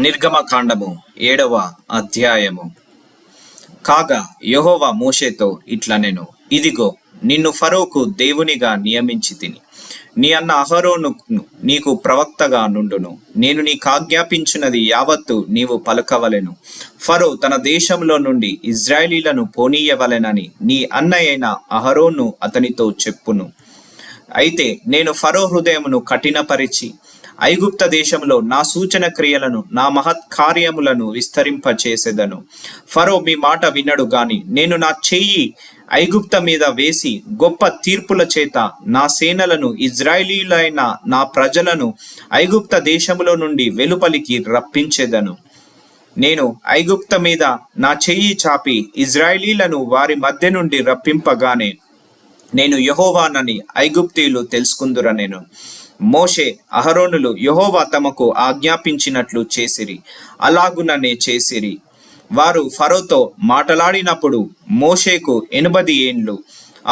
నిర్గమకాండము 7వ అధ్యాయము. కాగా యెహోవా మోషేతో ఇట్లనెను, ఇదిగో నిన్ను ఫరోకు దేవునిగా నియమించి తిని, నీ అన్న అహరోనును నీకు ప్రవక్తగా నుండును. నేను నీకాజ్ఞాపించినది యావత్తు నీవు పలకవలెను. ఫరో తన దేశంలో నుండి ఇజ్రాయేలీలను పోనీయవలెనని నీ అన్న అయిన అహరోను అతనితో చెప్పును. అయితే నేను ఫరో హృదయమును కఠినపరిచి ఐగుప్త దేశంలో నా సూచన క్రియలను నా మహత్కార్యములను విస్తరింపచేసెదను. ఫరో మీ మాట వినడు గాని నేను నా చెయ్యి ఐగుప్త మీద వేసి గొప్ప తీర్పుల చేత నా సేనలను ఇజ్రాయేలీలైన నా ప్రజలను ఐగుప్త దేశములో నుండి వెలుపలికి రప్పించెదను. నేను ఐగుప్త మీద నా చెయ్యి చాపి ఇజ్రాయేలీలను వారి మధ్య నుండి రప్పింపగానే నేను యెహోవానని ఐగుప్తీయులు తెలుసుకుందురనెను. మోషే అహరోనులు యెహోవా తమకు ఆజ్ఞాపించినట్లు చేసిరి, అలాగుననే చేసిరి. వారు ఫరోతో మాటలాడినప్పుడు మోషేకు 80 ఏండ్లు,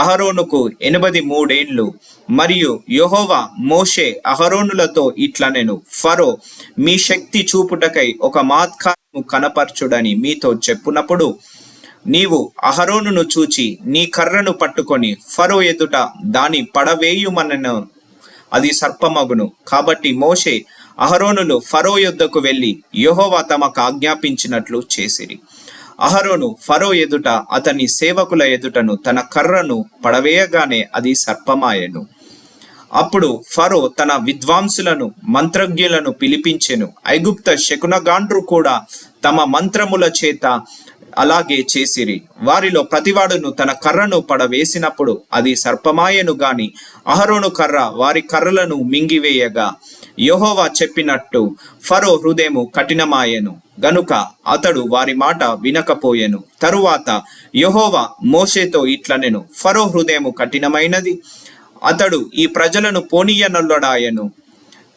అహరోనుకు 83 ఏండ్లు. మరియు యెహోవా మోషే అహరోనులతో ఇట్లనెను, ఫరో మీ శక్తి చూపుటకై ఒక మహత్కార్యము కనపరచుడని మీతో చెప్పునప్పుడు నీవు అహరోనును చూచి నీ కర్రను పట్టుకొని ఫరో ఎదుట దాని పడవేయుమనెను, అది సర్పమగును. కాబట్టి మోషే అహరోనులు ఫరో యొద్దకు వెళ్ళి యెహోవా తమకు ఆజ్ఞాపించినట్లు చేసిరి. అహరోను ఫరో ఎదుట అతని సేవకుల ఎదుటను తన కర్రను పడవేయగానే అది సర్పమాయెను. అప్పుడు ఫరో తన విద్వాంసులను మంత్రజ్ఞులను పిలిపించెను. ఐగుప్త శకునగాండ్రు కూడా తమ మంత్రముల చేత అలాగే చేసిరి. వారిలో ప్రతివాడును తన కర్రను పడవేసినప్పుడు అది సర్పమాయెను గాని అహరోను కర్ర వారి కర్రలను మింగివేయగా యెహోవా చెప్పినట్టు ఫరో హృదయము కఠినమాయెను గనుక అతడు వారి మాట వినకపోయెను. తరువాత యెహోవా మోషేతో ఇట్లనెను, ఫరో హృదయము కఠినమైనది, అతడు ఈ ప్రజలను పోనీయనొల్లడాయెను.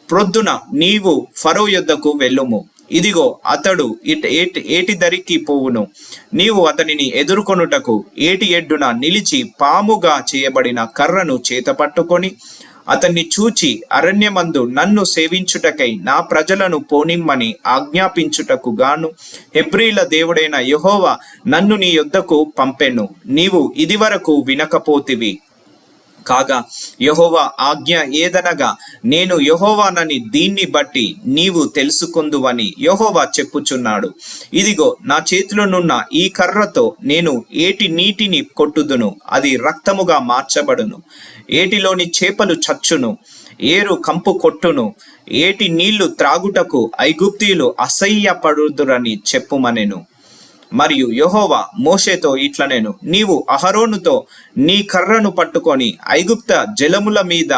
ప్రొద్దున నీవు ఫరో యొద్దకు వెళ్ళుము. ఇదిగో అతడు ఏటి దరికి పోవును. నీవు అతనిని ఎదుర్కొనుటకు ఏటి ఎడ్డున నిలిచి పాముగా చేయబడిన కర్రను చేతపట్టుకొని అతన్ని చూచి అరణ్యమందు నన్ను సేవించుటకై నా ప్రజలను పోనిమ్మని ఆజ్ఞాపించుటకు గాను హెబ్రీల దేవుడైన యెహోవా నన్ను నీ యొద్దకు పంపెను. నీవు ఇదివరకు వినకపోతివి. కాగా యెహోవా ఆజ్ఞ ఏదనగా నేను యెహోవానని దీన్ని బట్టి నీవు తెలుసుకుందువని యెహోవా చెప్పుచున్నాడు. ఇదిగో నా చేతిలోనున్న ఈ కర్రతో నేను ఏటి నీటిని కొట్టుదును, అది రక్తముగా మార్చబడును. ఏటిలోని చేపలు చచ్చును, ఏరు కంపు కొట్టును. ఏటి నీళ్లు త్రాగుటకు ఐగుప్తీయులు అసహ్యపడుదురని చెప్పుమనెను. మరియు యెహోవా మోషేతో ఇట్లనెను, నీవు అహరోనుతో నీ కర్రను పట్టుకొని ఐగుప్త జలముల మీద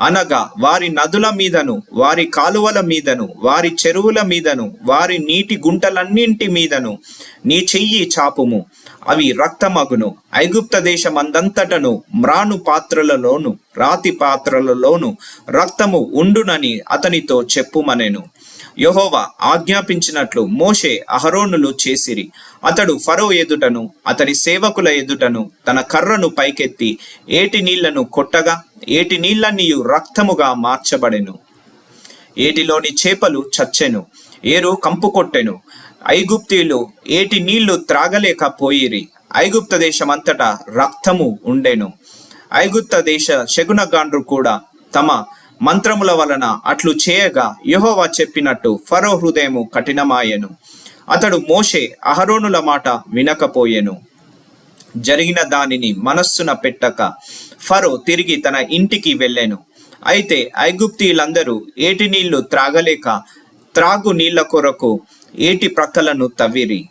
అనగా వారి నదుల మీదను వారి కాలువల మీదను వారి చెరువుల మీదను వారి నీటి గుంటలన్నింటి మీదను నీ చెయ్యి చాపుము, అవి రక్తమగును. ఐగుప్త దేశమందంతటను మ్రాను పాత్రలలోను రాతి పాత్రలలోను రక్తము ఉండునని అతనితో చెప్పుమనెను. యెహోవా ఆజ్ఞాపించినట్లు మోషే అహరోనులు చేసిరి. అతడు ఫరో ఎదుటను అతని సేవకుల ఎదుటను తన కర్రను పైకెత్తి ఏటి నీళ్లను కొట్టగా ఏటి నీళ్లన్నీయు రక్తముగా మార్చబడెను. ఏటిలోని చేపలు చచ్చెను, ఏరు కంపు కొట్టెను. ఐగుప్తీయులు ఏటి నీళ్లు త్రాగలేకపోయిరి. ఐగుప్త దేశమంతటా రక్తము ఉండెను. ఐగుప్త దేశ శకునగాండ్రు కూడా తమ మంత్రముల వలన అట్లు చేయగా యెహోవా చెప్పినట్టు ఫరో హృదయము కఠినమాయెను. అతడు మోషే అహరోనుల మాట వినకపోయెను. జరిగిన దానిని మనస్సున పెట్టక ఫరో తిరిగి తన ఇంటికి వెళ్ళెను. అయితే ఐగుప్తీయులందరూ ఏటి నీళ్లు త్రాగలేక త్రాగు నీళ్ల కొరకు ఏటి ప్రక్కలను తవ్విరి.